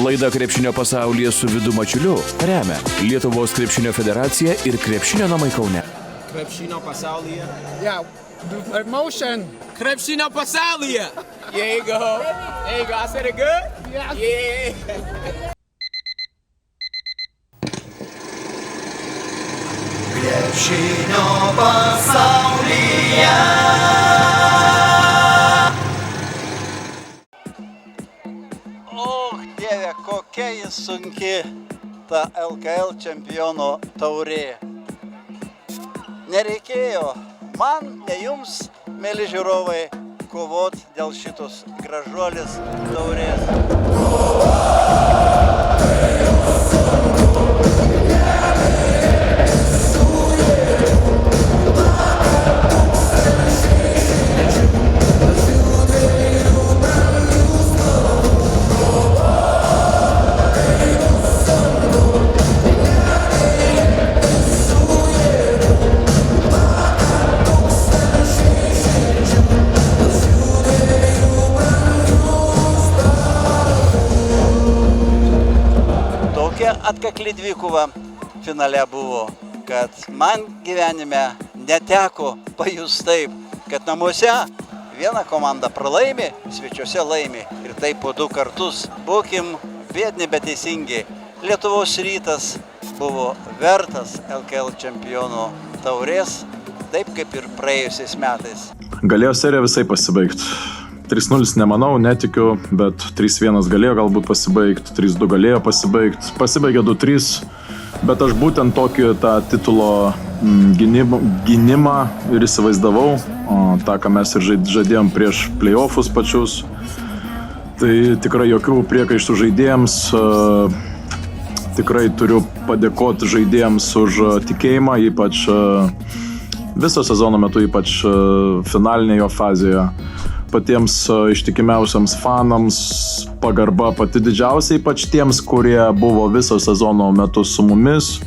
Laida Krepšinio pasaulyje su Vidu Mačiuliu remia Lietuvos krepšinio federacija ir Krepšinio namai Kaune. Krepšinio pasaulyje. Yeah, emotion. Krepšinio pasaulyje. There you go. There you go. I said it good? Yeah. Yeah. Krepšinio pasaulyje. Dieve, kokia jis sunki ta LKL čempiono taurė. Nereikėjo man, ne jums, mėly žiūrovai, kovot dėl šitos gražuolės taurės. Atkakli dvikova finale buvo, kad man gyvenime neteko pajust taip, kad namuose viena komanda pralaimi, svečiuose laimi ir taip po 2 kartus. Būkim biedni, bet teisingi. Lietuvos Rytas buvo vertas LKL čempiono taurės, taip kaip ir praėjusiais metais. Galėjo serija visai pasibaigti. 3-0 nemanau, netikiu, bet 3-1 galėjo galbūt pasibaigti, 3-2 galėjo pasibaigti, pasibaigė 2-3, bet aš būtent tokį tą titulo gynimą ir įsivaizdavau, tą, ką mes ir žadėjom prieš playoffus pačius. Tai tikrai jokių priekaištų žaidėjams, tikrai turiu padėkoti žaidėjams už tikėjimą, ypač viso sezono metu, ypač finalinėje fazėje. Patiems ištikimiausiams fanams pagarba pati didžiausia, ypač tiems, kurie buvo viso sezono metu su mumis,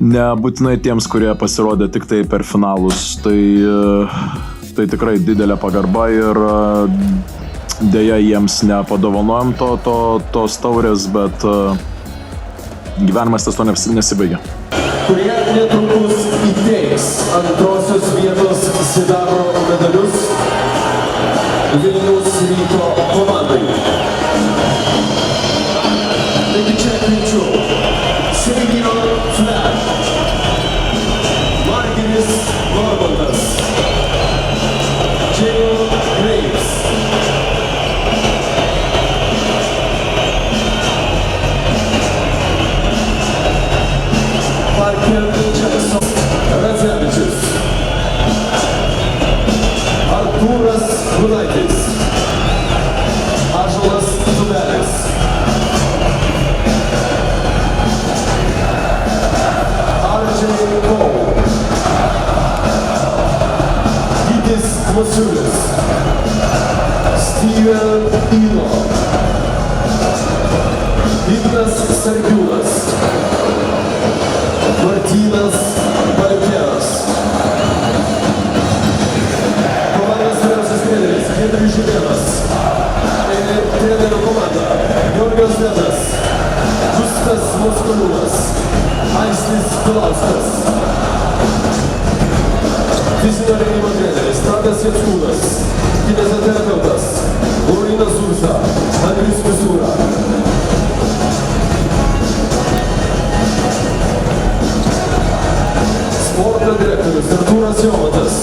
nebūtinai tiems, kurie pasirodė tik tai per finalus. Tai tikrai didelė pagarba ir dėja jiems nepadovanojom tos taurės, bet gyvenimas ties to nesibaigė. Kurie netrukus įteiks antrosios vietos sidabro medalius Vilniaus Ryto komandai. Taigi čia kviečiu Seimino Flash, Margiris Normantas, Džiail Graves, Parker Jackson Radzevičius, Artūras Gulaitis, Ąžuolas Tubelis, R.J. Cole, Gytis Masiulis, Steven Ilo, Ignas Sargiūnas, Martynas Balkeras. Giedrius Žibėnas, trenerio komanda, Georgijos Nedas, Justas Moskoliūnas, Aistis Pilauskas, fizinio rengimo treneris, Tadas Jackūnas, kineziterapeutas, Laurynas Zursa, Andrius Misūra. Sporto direktorius Artūras Jomatas,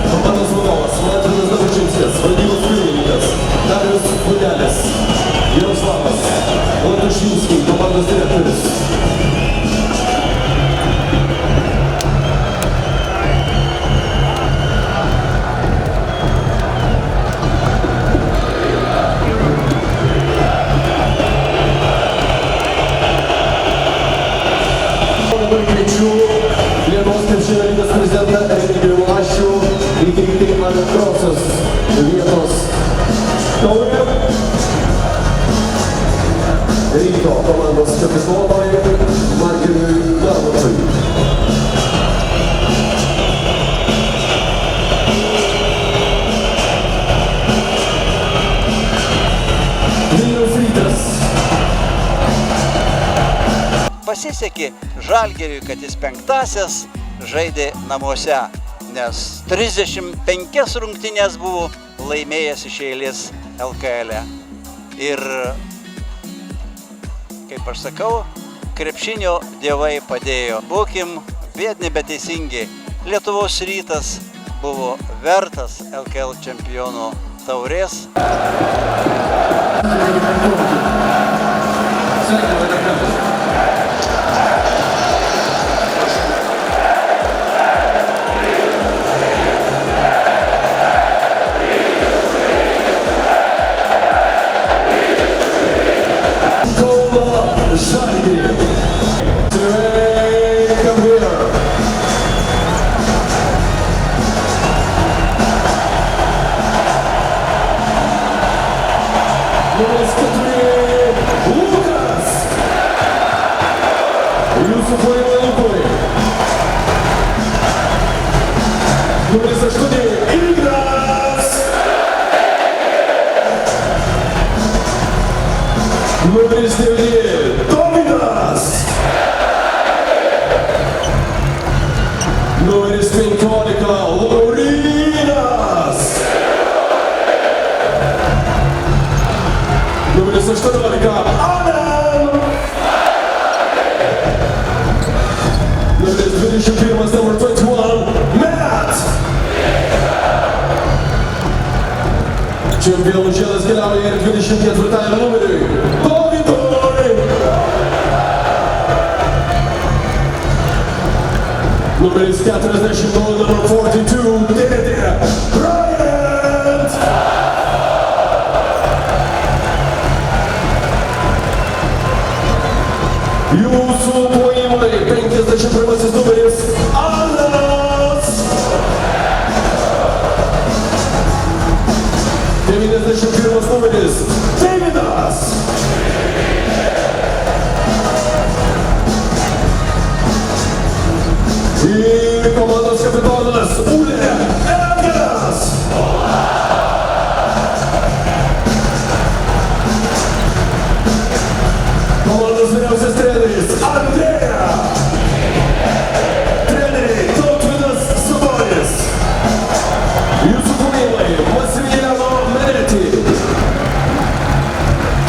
komandos vadovas Mažvydas Dabačinskas, valdybos pirmininkas Darius Gudelis, Jaroslavas Latušinskis, komandos direktorius. Dabar kviečiu Lietuvos krepšinio lygos prezidentą Remigijų Milašių įteikti antrosios vietos taurę Ryto komandos kapitonui Margiriui Normantai. Vilniaus Rytas pasisekė Žalgiriui, kad jis 5-asias žaidė namuose, nes 35 rungtynės buvo laimėjęs iš eilės LKL. Ir, kaip aš sakau, krepšinio dievai padėjo. Būkim biedni, bet teisingi. Lietuvos Rytas buvo vertas LKL čempionų taurės. Numeris 4 Lukas. Jūsų puolimo Lukui. Numeris 8 Ignas. Numeris 9 Dovydas. Numeris 15 Laurynas. Numeris 18 Adam. Numeris 21 number 21 Matt. Čempionų žiedas keliauja ir 24 numeriui Dovydui. Numeris 40 number 42 Dėdė Bryant. Jūsų plojimai 51 numeris Anas. 91 numeris Davidas. Ir komandos kapitonas Ule Edgaras. Komandos vyriausias treneris Andrėja. Treneriai Tautvydas Sabonis. Jūsų plojimai Massimiliano Menetti.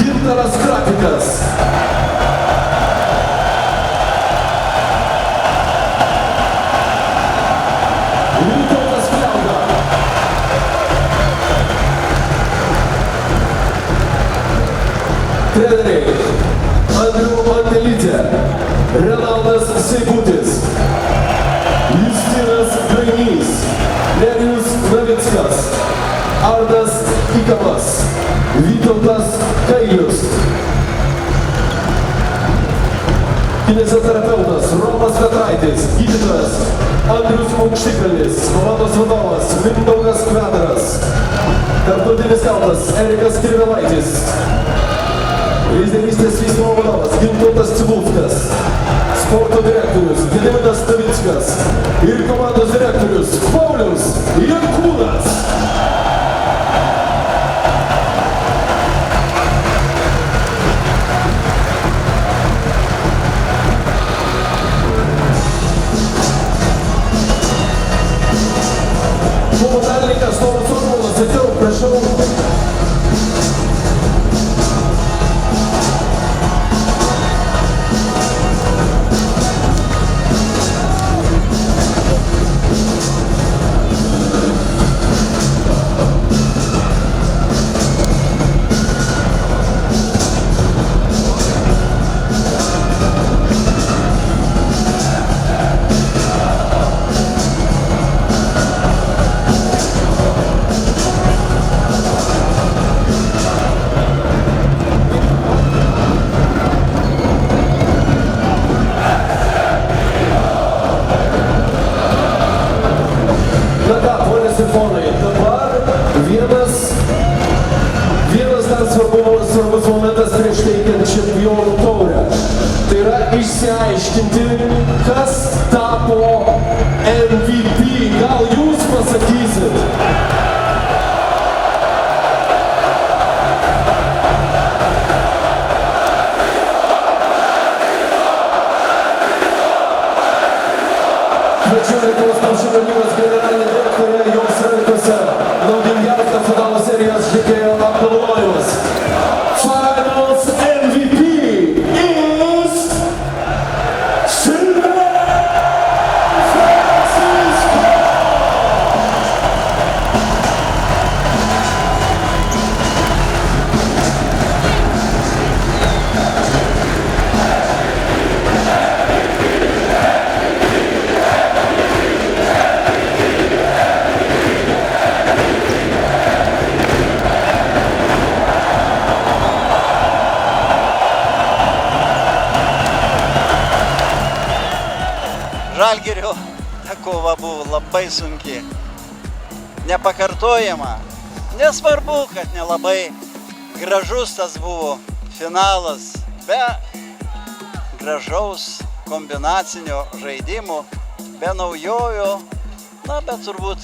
Gintaras Krapikas. Vytautas Kliauga. Treneriai Andrių Antelytė, Renaldas Seibutis, Justinas Grainys, Nerijus Navickas, Ardas Ikamas, Vytautas Kailius. Kineziterapeutas Romas Petraitis, gydytojas Andrius Aukštikalnis, komandos vadovas Mindaugas Kvedaras, tarptautinis skautas Erikas Kirvelaitis, lyderystės vystymo vadovas Gintautas Cibulskas, sporto direktorius Gediminas Tavickas ir komandos direktorius Paulius Jankūnas. Komandalininkas Tomas Urmanas, atėjau, prašau. Svarbus momentas prieš teikiant čempionų taurę. Tai yra išsiaiškinti, kas tapo MVP. Gal jūs pasakysit? Ačiū Lietuvos krepšinio lygos generalinė direktorė, jos rankose naudingiausia finalo serijos žaidėjo apdovanojimas. Finals MVP is Silver Francisco! Žalgirio ta kova buvo labai sunki, nepakartojama. Nesvarbu, kad nelabai gražus tas buvo finalas, be gražaus kombinacinio žaidimo, be naujojo, na, bet turbūt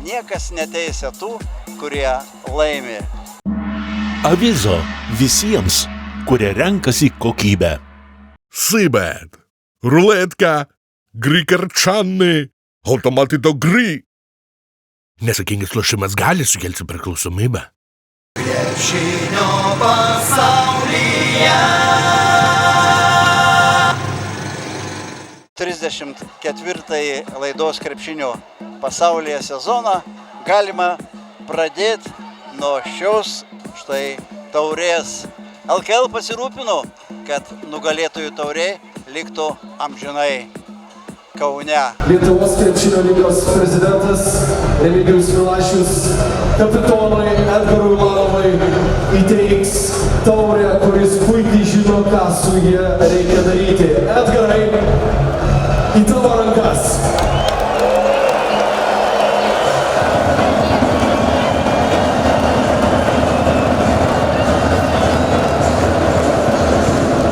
niekas neteisia tų, kurie laimi. Avizo visiems, kurie renkasi kokybę. Seabed, ruletka, gry karčanai, automatai do gry. Nesakingas lošimas gali sukelti priklausomybę. Krepšinio pasaulyje. 34-ąjį laidos krepšinio pasaulyje sezoną galima pradėti nuo šios štai taurės. LKL pasirūpino, kad nugalėtojų taurė liktų amžinai Kaune. Lietuvos krepšinio lygos prezidentas Remigijus Milašius kapitonui Edgarui Ulanovui įteiks taurę, kuris puikiai žino, ką su jie reikia daryti. Edgarai, į tavo rankas.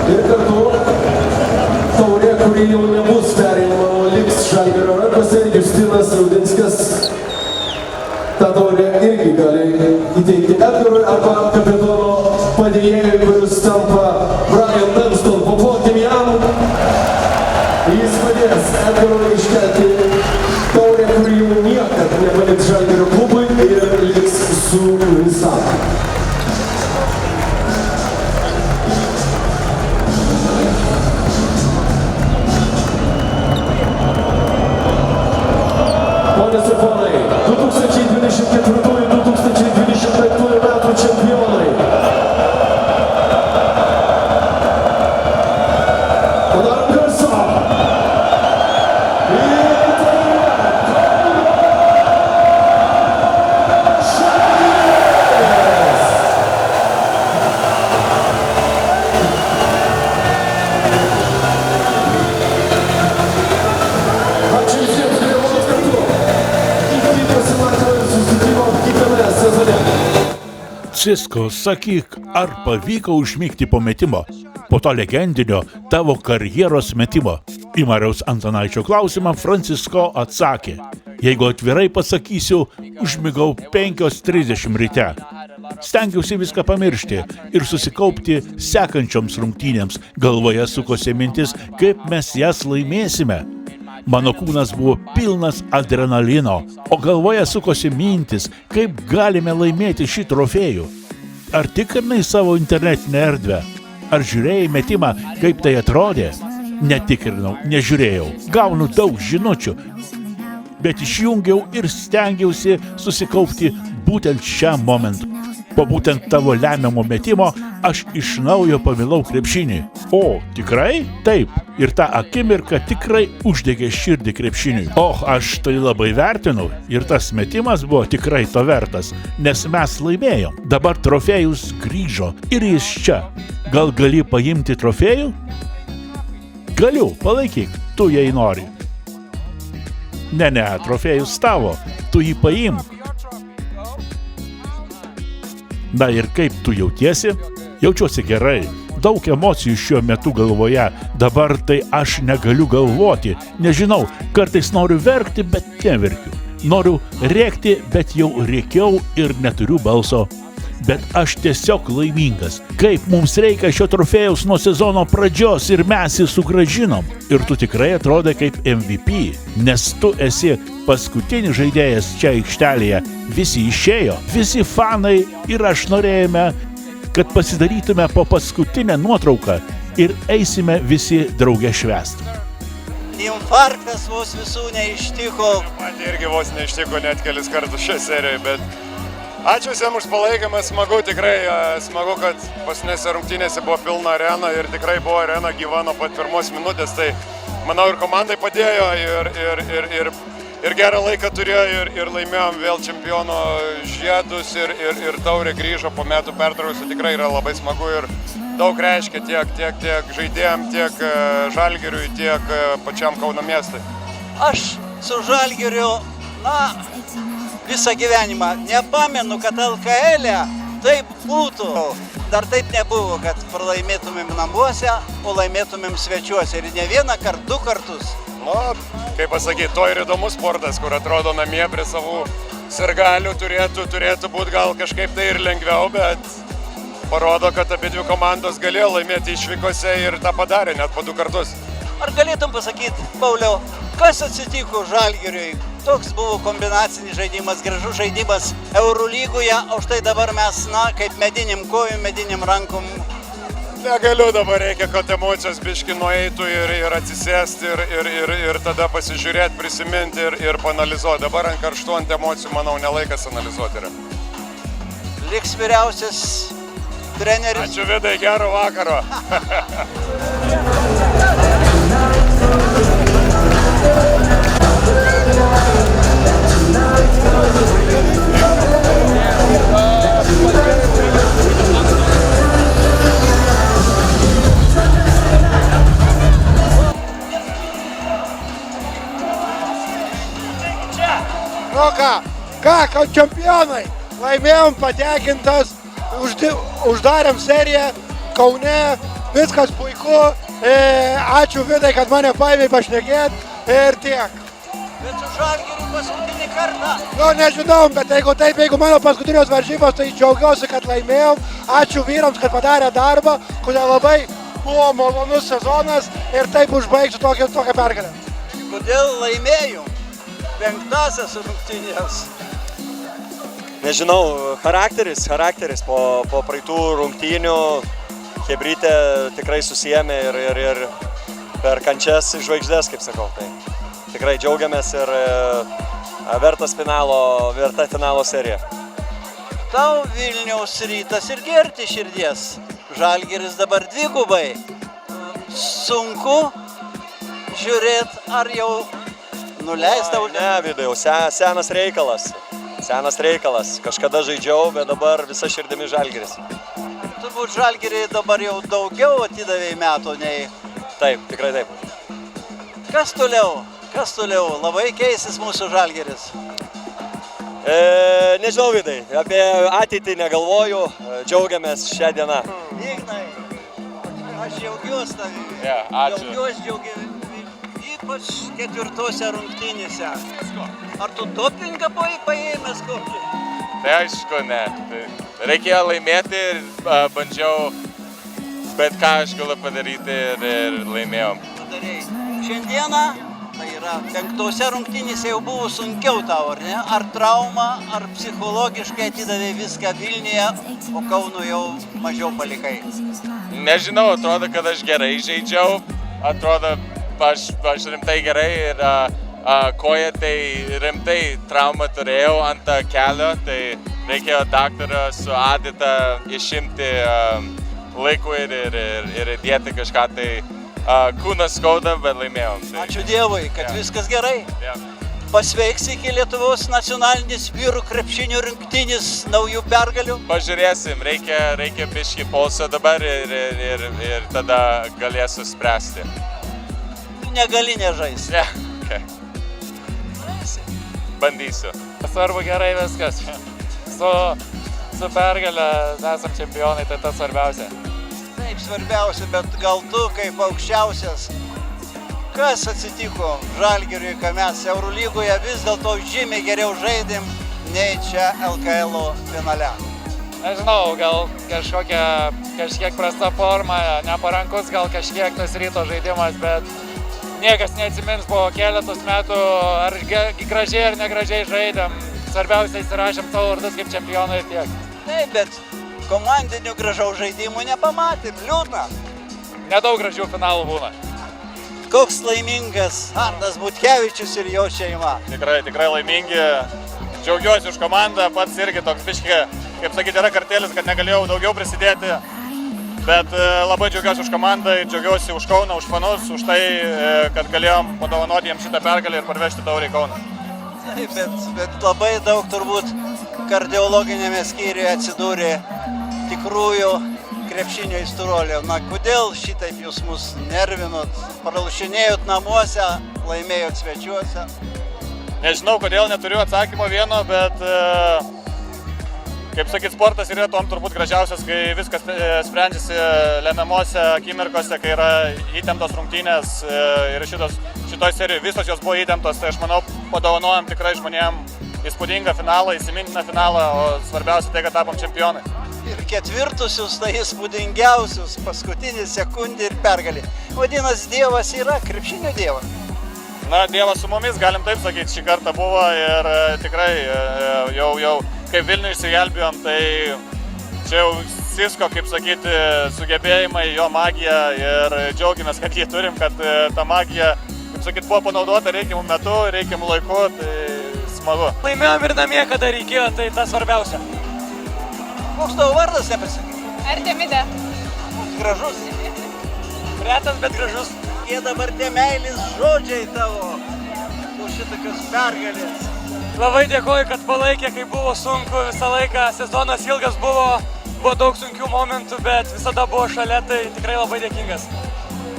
Ir kartu taurė, kuri jau nebus perėjama, o liks Žalgirio rankose, Justinas Raudinskas tą taurę irgi gali įteikti Edgarui arba kapitono padėjėjui, kuris tampa Brian Dunston. Paplokim jam. Jis padės Edgarui iškelti taurę, kuri jau niekad nepaliks Žalgirio klubui ir liks su visam. Ponios ir ponai, 2024-2025 metų čempionai. Padarom garso. Ir tai yra Žalgiris. Ačiū visiems, kurie buvot kartu. Iki pasimatymo ir susitikimo kitame sezone. Cisko, sakyk, ar pavyko užmigti po metimo? Po to legendinio tavo karjeros metimo. Į Mariaus Antanaičio klausimą Francisko atsakė: jeigu atvirai pasakysiu, užmigau 5:30 ryte. Stengiausi viską pamiršti ir susikaupti sekančioms rungtynėms. Galvoje sukosi mintis, kaip mes jas laimėsime. Mano kūnas buvo pilnas adrenalino, o galvoje sukosi mintis, kaip galime laimėti šį trofėjų. Ar tikrinai savo internetinę erdvę? Ar žiūrėjai metimą, kaip tai atrodė? Netikrinau, nežiūrėjau, gaunu daug žinučių, bet išjungiau ir stengiausi susikaupti būtent šiam momentui. Po būtent tavo lemiamo metimo aš iš naujo pamilau krepšinį. O, tikrai? Taip. Ir tą akimirką tikrai uždegė širdį krepšiniui. Aš tai labai vertinu. Ir tas metimas buvo tikrai to vertas, nes mes laimėjom. Dabar trofėjus grįžo ir jis čia. Gal gali paimti trofėjų? Galiu, palaikyk, tu jei nori. Ne, trofėjus tavo, tu jį paimk. Na ir kaip tu jautiesi? Jaučiuosi gerai. Daug emocijų šiuo metu galvoje. Dabar tai aš negaliu galvoti. Nežinau, kartais noriu verkti, bet neverkiu. Noriu rėkti, bet jau rėkiau ir neturiu balso. Bet aš tiesiog laimingas, kaip mums reikia šio trofėjaus nuo sezono pradžios ir mes jį sugrąžinom. Ir tu tikrai atrodai kaip MVP, nes tu esi paskutinis žaidėjas čia aikštelėje. Visi išėjo, visi fanai ir aš norėjome, kad pasidarytume po paskutinę nuotrauką ir eisime visi drauge švęsti. Infarktas vos visų neištiko. Man irgi vos neištiko net kelis kartus šią seriją, bet ačiū visiems už palaikymą, smagu, tikrai smagu, kad paskutinėse rungtynėse buvo pilna arena ir tikrai buvo arena gyva nuo pat pirmos minutės, tai manau ir komandai padėjo ir gerą laiką turėjo ir laimėjom vėl čempiono žiedus ir taurė grįžo po metų pertraukos, tikrai yra labai smagu ir daug reiškia tiek žaidėjam, tiek Žalgiriui, tiek pačiam Kauno miestui. Aš su Žalgiriu, visą gyvenimą nepamenu, kad LKL-e taip būtų. Dar taip nebuvo, kad pralaimėtumėm namuose, o laimėtumėm svečiuose. Ir ne vieną kartą, 2 kartus. Kaip pasakyti, to ir įdomus sportas, kur atrodo namie prie savų sirgalių turėtų būti gal kažkaip tai ir lengviau, bet parodo, kad abi dvi komandos galėjo laimėti išvykose ir tą padarė net po 2 kartus. Ar galėtum pasakyti, Pauliau, kas atsitiko Žalgiriui? Toks buvo kombinacinis žaidimas, gražus žaidimas Eurolygoje, o štai dabar mes, kaip mediniam kojom, mediniam rankom. Negaliu, dabar reikia, kad emocijos biški nueitų ir atsisėsti ir tada pasižiūrėti, prisiminti ir panalizuoti. Dabar ant karštų, ant emocijų, manau, nelaikas analizuoti yra. Liks vyriausias treneris. Ačiū Vidai, gero vakaro. Ką, čempionai, laimėjom, patenkintas, uždarėm seriją, Kaune, viskas puiku, ačiū Vidai, kad mane paėmė pašnekėti ir tiek. Bet su Žalgiriu paskutinį kartą. Nežinau, bet jeigu mano paskutinės varžybos, tai džiaugiuosi, kad laimėjom, ačiū vyrams, kad padarė darbą, kodėl labai buvo malonus sezonas ir taip užbaigsiu tokią pergalę. Kodėl laimėjom 5-asias rungtynės? Nežinau, charakteris po praeitų rungtynių Chebrytė tikrai susijėmė ir per kančias žvaigždės, kaip sakau. Tai tikrai džiaugiamės ir verta finalo serija. Tau Vilniaus Rytas irgi arti širdies. Žalgiris dabar dvigubai. Sunku žiūrėti, ar jau nuleista. Ne, Vidai, jau senas reikalas. Kažkada žaidžiau, bet dabar visa širdimi Žalgiris. Turbūt Žalgiriai dabar jau daugiau atidavė metų nei... Taip, tikrai taip. Kas toliau? Labai keisis mūsų Žalgiris. Nežinau, Vidai, apie ateitį negalvoju, džiaugiamės šią dieną. Ignai, aš džiaugiuosi tavimi. Džiaugiuosi, ypač 4 rungtynėse. Ar tu dopingą paėmęs kokį? Tai aišku, ne. Reikėjo laimėti ir bandžiau bet ką aš galiu padaryti ir laimėjom. Šiandieną, tai yra 5 rungtynėse jau buvo sunkiau tau, ar ne? Ar trauma, ar psichologiškai atidavė viską Vilniuje, o Kauno jau mažiau palikai? Nežinau, atrodo, kad aš gerai žaidžiau, atrodo, aš rimtai gerai ir koja tai rimtai traumą turėjau ant kelio, tai reikėjo daktarą su Adita išimti laiku ir įdėti kažką, tai kūnas skauda, bet laimėjom. Tai... Ačiū Dievui, kad viskas gerai. Pasveiks iki Lietuvos nacionalinis vyrų krepšinio rinktinis naujų pergalių. Pažiūrėsim, reikia biškį polso dabar ir tada galėsiu spręsti. Negali nežaisti. Okay. Bandysiu. Svarbu gerai viskas. Su pergalė esam čempionai, tai tas svarbiausia. Taip, svarbiausia, bet gal tu kaip aukščiausias. Kas atsitiko Žalgiriui, kad mes Eurolygoje vis dėlto žymiai geriau žaidėm nei čia LKL finale? Nežinau, gal kažkiek prasta forma, neparankus, gal kažkiek tas Ryto žaidimas, bet niekas neatsimins po keletos metų, ar gražiai ar negražiai žaidėm. Svarbiausia, įsirašėm savo vardus kaip čempionai ir tiek. Taip, bet komandinių gražaus žaidimų nepamatėm, liūdna. Nedaug gražių finalų būna. Koks laimingas Arnas Butkevičius ir jo šeima. Tikrai laimingi. Džiaugiuosi už komandą, pats irgi toks biški, kaip sakyti, yra kartelis, kad negalėjau daugiau prisidėti. Bet labai džiaugiuosi už komandą, džiaugiuosi už Kauną, už fanus, už tai, kad galėjom padovanoti jiems šitą pergalę ir parvežti taurę į Kauną. Taip, bet labai daug turbūt kardiologinėme skyriuje atsidūrė tikrųjų krepšinio aistruolių. Na, kodėl šitaip jūs mus nervinot? Pralašinėjot namuose, laimėjot svečiuose? Nežinau, kodėl neturiu atsakymo vieno, bet, kaip sakyt, sportas yra tom turbūt gražiausias, kai viskas sprendžiasi lemiamose akimirkose, kai yra įtemptos rungtynės ir šitoj serijoje visos jos buvo įtemptos, tai aš manau, padovanojom tikrai žmonėm įspūdingą finalą, įsimintiną finalą, o svarbiausia tai, kad tapom čempionai. Ir ketvirtusius, tai įspūdingiausius, paskutinį sekundį ir pergalį. Vadinasi, Dievas yra krepšinio Dievas. Na, Dievas su mumis, galim taip sakyti, šį kartą buvo ir tikrai jau kaip Vilnių išsigelbėjom, tai čia jau Sisko, kaip sakyti, sugebėjimai, jo magija ir džiaugiamės, kad jį turim, kad ta magija, kaip sakyti, buvo panaudota reikiamų metu, reikiamų laiku, tai smagu. Laimėjom ir namie, kada reikėjo, tai tas svarbiausia. Koks tavo vardas nepasakyti? Artemidė. Gražus. Retas, bet gražus. Jie dabar tie meilės žodžiai tavo po šitokios pergalės. Labai dėkoju, kad palaikė, kai buvo sunku visą laiką. Sezonas ilgas buvo daug sunkių momentų, bet visada buvo šalia, tai tikrai labai dėkingas.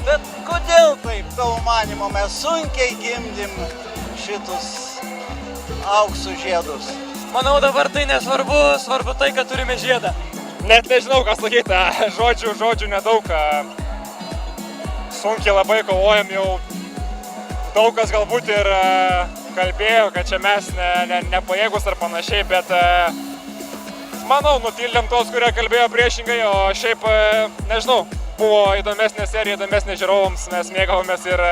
Bet kodėl taip, tavo manimo, mes sunkiai gimdim šitus auksų žiedus? Manau, dabar tai nesvarbu, svarbu tai, kad turime žiedą. Net nežinau, ką sakyti, žodžių nedaug. Sunkiai labai kovojam, jau daug kas galbūt ir kalbėjo, kad čia mes nepajėgus ar panašiai, bet manau, nutildėm tos, kurie kalbėjo priešingai, o šiaip, nežinau, buvo įdomesnė serija, įdomesnė žiūrovams, mes mėgavomės ir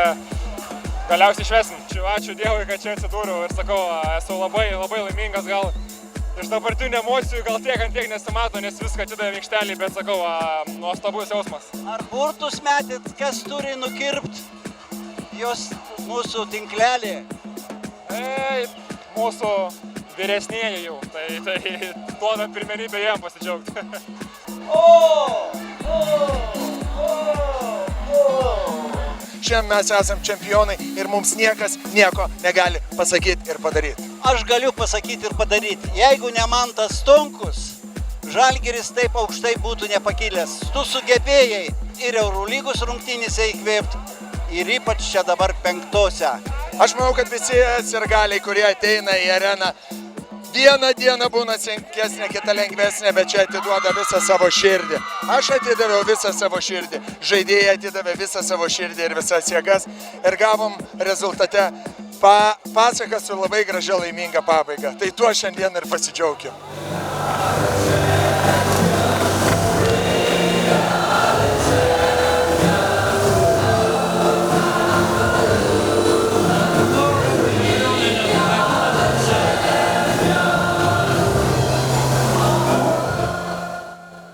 galiausiai švesnim. Ačiū Dievui, kad čia atsidūriau ir sakau, esu labai laimingas, gal iš dabartinių emocijų gal tiek ant tiek nesimato, nes viską atidavėm aikštelį, bet sakau, nuostabus jausmas. Ar burtus metėt, kas turi nukirpt jos mūsų tinklelį? Mūsų vyresnieji jau, tai duoda pirmenybę jiem pasidžiaugti. Šiandien mes esam čempionai ir mums niekas nieko negali pasakyti ir padaryti. Aš galiu pasakyti ir padaryti. Jeigu ne Mantas Stonkus, Žalgiris taip aukštai būtų nepakilęs. Tu sugebėjai ir Eurolygos rungtynėse įkvėpti ir ypač čia dabar penktose. Aš manau, kad visi sirgaliai, kurie ateina į areną, vieną dieną būna sunkesnė, kita lengvesnė, bet čia atiduoda visą savo širdį. Aš atidaviau visą savo širdį, žaidėjai atidavė visą savo širdį ir visas jėgas ir gavom rezultate pasaką su labai gražia laiminga pabaiga. Tai tuo šiandien ir pasidžiaugiam.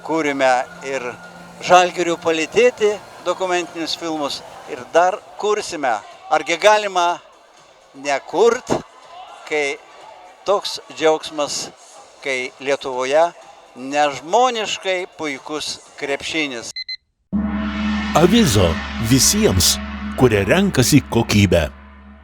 Kūrime ir Žalgirių palitėti dokumentinius filmus ir dar kursime. Argi galima nekurt, kai toks džiaugsmas, kai Lietuvoje nežmoniškai puikus krepšinis. Avizo visiems, kurie renkasi kokybę.